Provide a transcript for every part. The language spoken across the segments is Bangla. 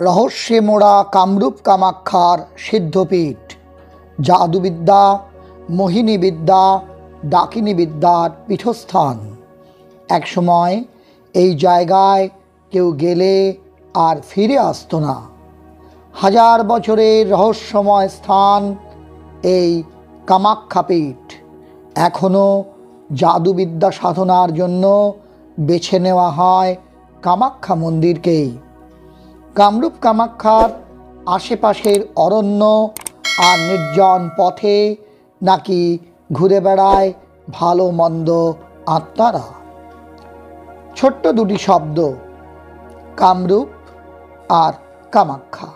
রহস্যে মোড়া কামরূপ কামাক্ষার সিদ্ধপীঠ, জাদুবিদ্যা, মোহিনী বিদ্যা, ডাকিনী বিদ্যার পীঠস্থান। একসময় এই জায়গায় কেউ গেলে আর ফিরে আসতো না। হাজার বছরের রহস্যময় স্থান এই কামাক্ষাপীঠ এখনও জাদুবিদ্যা সাধনার জন্য বেছে নেওয়া হয় কামাক্ষা মন্দিরকেই। কামরূপ কামাক্ষার আশেপাশের অরণ্য আর নির্জন পথে নাকি ঘুরে বেড়ায় ভালো মন্দ আত্মারা। ছোট্ট দুটি শব্দ, কামরূপ আর কামাক্ষা,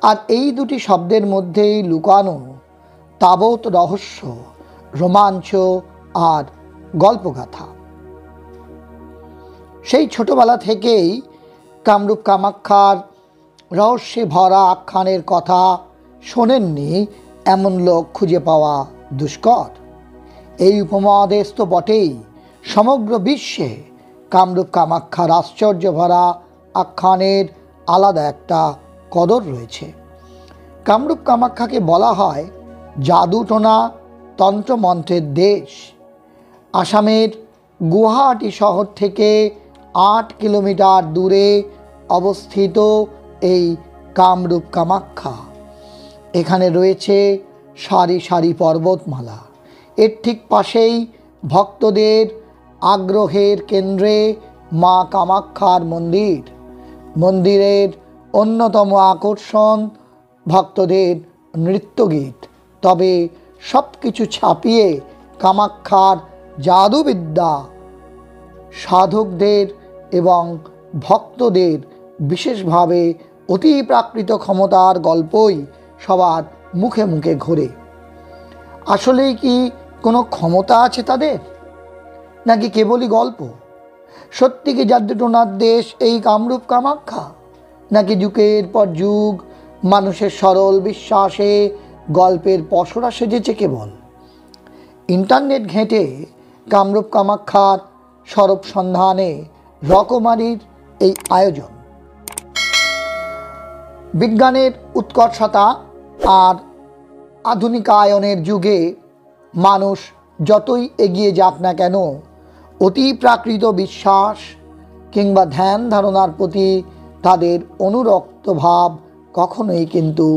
আর এই দুটি শব্দের মধ্যেই লুকানো তাবৎ রহস্য, রোমাঞ্চ আর গল্পগাথা। সেই ছোটবেলা থেকেই কামরূপ কামাক্ষার রহস্যে ভরা আখ্যানের কথা শোনেননি এমন লোক খুঁজে পাওয়া দুষ্কর। এই উপমহাদেশ তো বটেই, সমগ্র বিশ্বে কামরূপ কামাক্ষার আশ্চর্য ভরা আখ্যানের আলাদা একটা কদর রয়েছে। কামরূপ কামাক্ষাকে বলা হয় জাদুটোনা তন্ত্রমন্ত্রের দেশ। আসামের গুয়াহাটি শহর থেকে 8 কিলোমিটার দূরে অবস্থিত এই কামরূপ কামাক্ষা। এখানে রয়েছে সারি সারি পর্বতমালা। এর ঠিক পাশেই ভক্তদের আগ্রহের কেন্দ্রে মা কামাক্ষার মন্দির। মন্দিরের অন্যতম আকর্ষণ ভক্তদের নৃত্যগীত। তবে সব কিছু ছাপিয়ে কামাক্ষার জাদুবিদ্যা, সাধকদের এবং ভক্তদের বিশেষভাবে অতি প্রাকৃত ক্ষমতার গল্পই সবার মুখে মুখে ঘোরে। আসলেই কি কোনো ক্ষমতা আছে তাদের, নাকি কেবলই গল্প? সত্যি কি জাদুটোনার দেশ এই কামরূপ কামাক্ষা, নাকি যুগের পর যুগ মানুষের সরল বিশ্বাসে গল্পের পসরা সেজেছে কেবল? ইন্টারনেট ঘেঁটে কামরূপ কামাক্ষার সরব সন্ধানে রকমারির এই আয়োজন। বিজ্ঞানের উৎকর্ষতা আর আধুনিকায়নের যুগে মানুষ যতই এগিয়ে যাক না কেন, অতি প্রাকৃত বিশ্বাস কিংবা ধ্যান ধারণার প্রতি তাদের অনুরক্ত ভাব কখনোই কিন্তু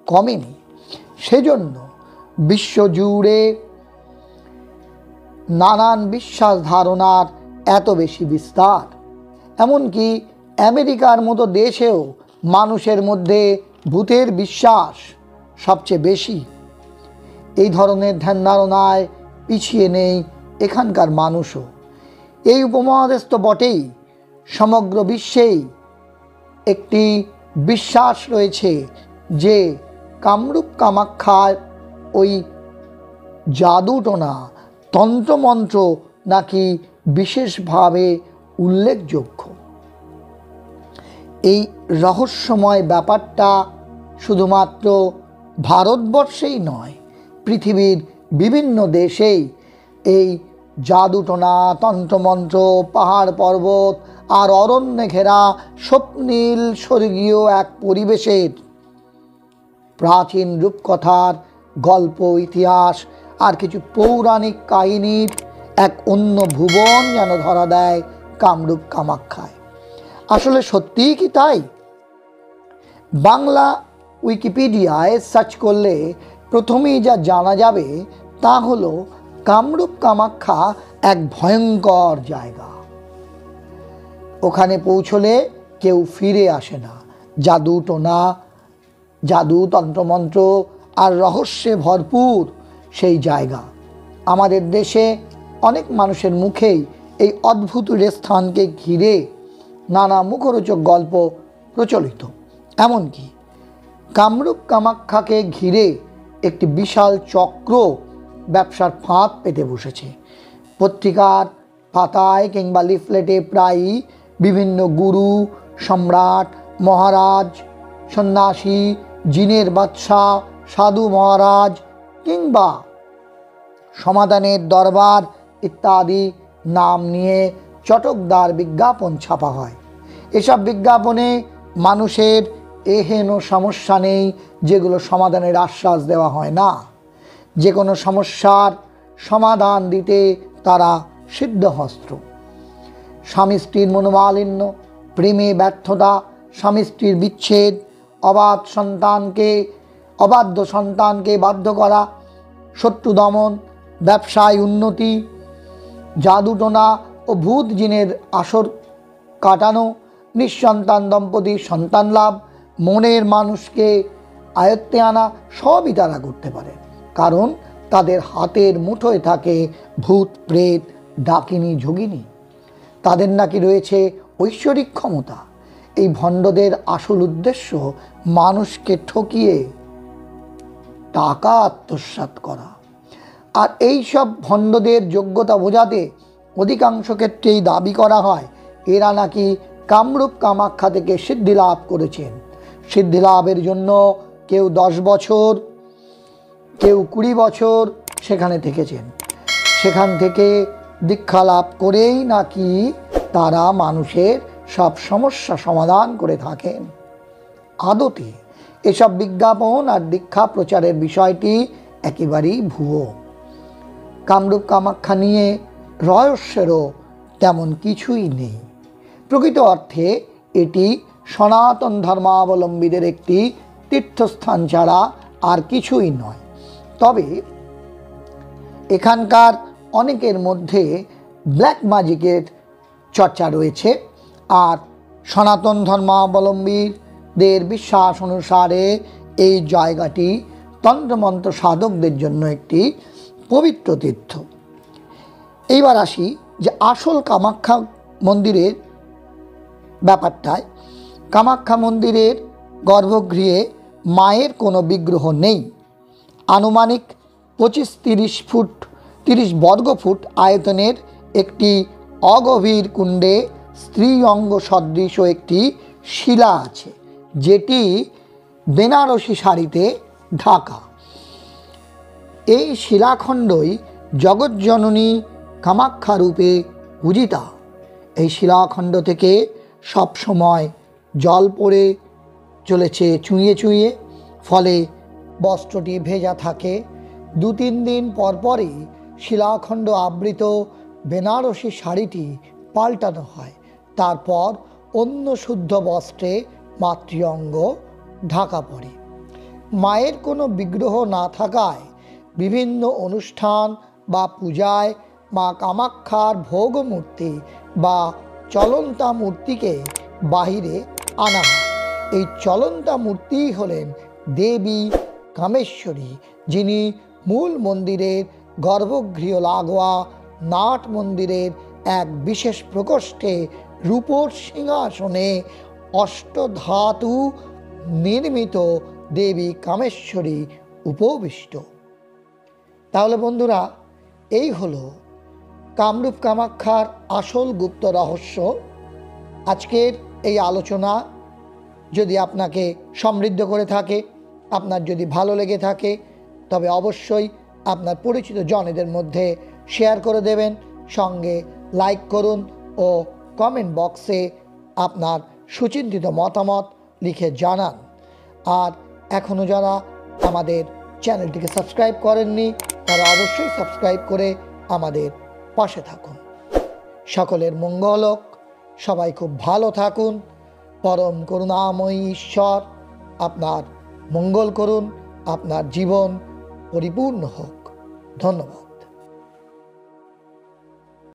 কমেনি। সেজন্য বিশ্বজুড়ে নানান বিশ্বাস ধারণার এত বেশি বিস্তার। এমনকি আমেরিকার মতো দেশেও মানুষের মধ্যে ভূতের বিশ্বাস সবচেয়ে বেশি। এই ধরনের ধ্যান ধারণায় পিছিয়ে নেই এখানকার মানুষও। এই উপমহাদেশ তো বটেই, সমগ্র বিশ্বেই একটি বিশ্বাস রয়েছে যে কামরূপ কামাক্ষার ওই জাদুটোনা তন্ত্রমন্ত্র নাকি বিশেষভাবে উল্লেখযোগ্য। এই রহস্যময় ব্যাপারটা শুধুমাত্র ভারতবর্ষেই নয়, পৃথিবীর বিভিন্ন দেশেই এই জাদুটোনা তন্ত্রমন্ত্র, পাহাড় পর্বত আর অরণ্যে ঘেরা স্বপ্নীল স্বর্গীয় এক পরিবেশের প্রাচীন রূপকথার গল্প, ইতিহাস আর কিছু পৌরাণিক কাহিনীর এক অন্য ভুবন যেন ধরা দেয় কামরূপ কামাক্ষায়। আসলে সত্যিই কি তাই? বাংলা উইকিপিডিয়ায় সার্চ করলে প্রথমেই যা জানা যাবে তা হলো কামরূপ কামাক্ষা এক ভয়ঙ্কর জায়গা। ওখানে পৌঁছলে কেউ ফিরে আসে না। জাদুটোনা, জাদু, তন্ত্রমন্ত্র আর রহস্যে ভরপুর সেই জায়গা। আমাদের দেশে অনেক মানুষের মুখেই এই অদ্ভুত স্থানকে ঘিরে নানা মুখরোচক গল্প প্রচলিত। এমনকি কামরূপ কামাক্ষাকে ঘিরে একটি বিশাল চক্র ব্যবসার ফাঁদ পেতে বসেছে। পত্রিকার পাতায় কিংবা লিফলেটে প্রায়ই বিভিন্ন গুরু, সম্রাট, মহারাজ, সন্ন্যাসী, জিনের বাদশা, সাধু মহারাজ কিংবা সমাধানের দরবার ইত্যাদি নাম নিয়ে চটকদার বিজ্ঞাপন ছাপা হয়। এসব বিজ্ঞাপনে মানুষের এহেন সমস্যা নেই যেগুলো সমাধানের আশ্বাস দেওয়া হয় না। যে কোনো সমস্যার সমাধান দিতে তারা সিদ্ধহস্ত। স্বামী স্ত্রীর মনোমালিন্য, প্রেমে ব্যর্থতা, স্বামী স্ত্রীর বিচ্ছেদ, অবাধ্য সন্তানকে বাধ্য করা, শত্রু দমন, ব্যবসায় উন্নতি, জাদুটোনা ও ভূত জিনের আসর কাটানো, নিঃসন্তান দম্পতির সন্তান লাভ, মনের মানুষকে আয়ত্তে আনা, সবই তারা করতে পারে। কারণ তাদের হাতের মুঠোয় থাকে ভূত প্রেত ডাকিনী যোগিনী। তাদের নাকি রয়েছে ঐশ্বরিক ক্ষমতা। এই ভণ্ডদের আসল উদ্দেশ্য মানুষকে ঠকিয়ে টাকা আত্মসাৎ করা। আর এই সব ভণ্ডদের যোগ্যতা বোঝাতে অধিকাংশ ক্ষেত্রেই দাবি করা হয় এরা নাকি কামরূপ কামাখ্যা থেকে সিদ্ধি লাভ করেছেন। সিদ্ধি লাভের জন্য কেউ 10 বছর, কেউ 20 বছর সেখানে থেকেছেন। সেখান থেকে দীক্ষা লাভ করেই নাকি তারা মানুষের সব সমস্যা সমাধান করে থাকেন। আদতে এসব বিজ্ঞাপন আর দীক্ষা প্রচারের বিষয়টি একেবারেই ভুয়ো। কামরূপ কামাখ্যা নিয়ে রহস্যেরও তেমন কিছুই নেই। প্রকৃত অর্থে এটি সনাতন ধর্মাবলম্বীদের একটি তীর্থস্থান ছাড়া আর কিছুই নয়। তবে এখানকার অনেকের মধ্যে ব্ল্যাক ম্যাজিকের চর্চা রয়েছে। আর সনাতন ধর্মাবলম্বীদের বিশ্বাস অনুসারে এই জায়গাটি তন্ত্রমন্ত্র সাধকদের জন্য একটি পবিত্র তীর্থ। এইবার আসি যে আসল কামাখ্যা মন্দিরের ব্যাপারটায়। কামাখ্যা মন্দিরের গর্ভগৃহে মায়ের কোনো বিগ্রহ নেই। আনুমানিক 25-30 বর্গফুট আয়তনের একটি অগভীর কুণ্ডে স্ত্রী অঙ্গ সদৃশ একটি শিলা আছে, যেটি বেনারসি শাড়িতে ঢাকা। এই শিলাখণ্ডই জগজ্জননী কামাখ্যা রূপে পূজিতা। এই শিলাখণ্ড থেকে সবসময় জল পড়ে চলেছে চুঁইয়ে চুঁইয়ে, ফলে বস্ত্রটি ভেজা থাকে। 2-3 দিন পরপরই শিলাখণ্ড আবৃত বেনারসি শাড়িটি পাল্টানো হয়। তারপর অন্য শুদ্ধ বস্ত্রে মাতৃঅঙ্গ ঢাকা পড়ে। মায়ের কোনো বিগ্রহ না থাকায় বিভিন্ন অনুষ্ঠান বা পূজায় মা কামাখ্যার ভোগমূর্তি বা চলন্তা মূর্তিকে বাহিরে আনা হয়। এই চলন্তা মূর্তি হলেন দেবী কামেশ্বরী, যিনি মূল মন্দিরের গর্ভগৃহ লাগোয়া নাট মন্দিরের এক বিশেষ প্রকোষ্ঠে রূপোর সিংহাসনে অষ্টধাতু নির্মিত দেবী কামেশ্বরী উপবিষ্ট। তাহলে বন্ধুরা, এই হলো কামরূপ কামাখ্যার আসল গুপ্ত রহস্য। আজকের এই আলোচনা যদি আপনাকে সমৃদ্ধ করে থাকে, আপনার যদি ভালো লেগে থাকে, তবে অবশ্যই আপনার পরিচিত জনেদের মধ্যে শেয়ার করে দেবেন। সঙ্গে লাইক করুন ও কমেন্ট বক্সে আপনার সুচিন্তিত মতামত লিখে জানান। আর এখনও যারা আমাদের চ্যানেলটিকে সাবস্ক্রাইব করেননি, তারা অবশ্যই সাবস্ক্রাইব করে আমাদের পাশে থাকুন। সকলের মঙ্গল হোক, সবাই খুব ভালো থাকুন। পরম করুণাময়ী ঈশ্বর আপনার মঙ্গল করুন, আপনার জীবন পরিপূর্ণ হোক। ধন্যবাদ।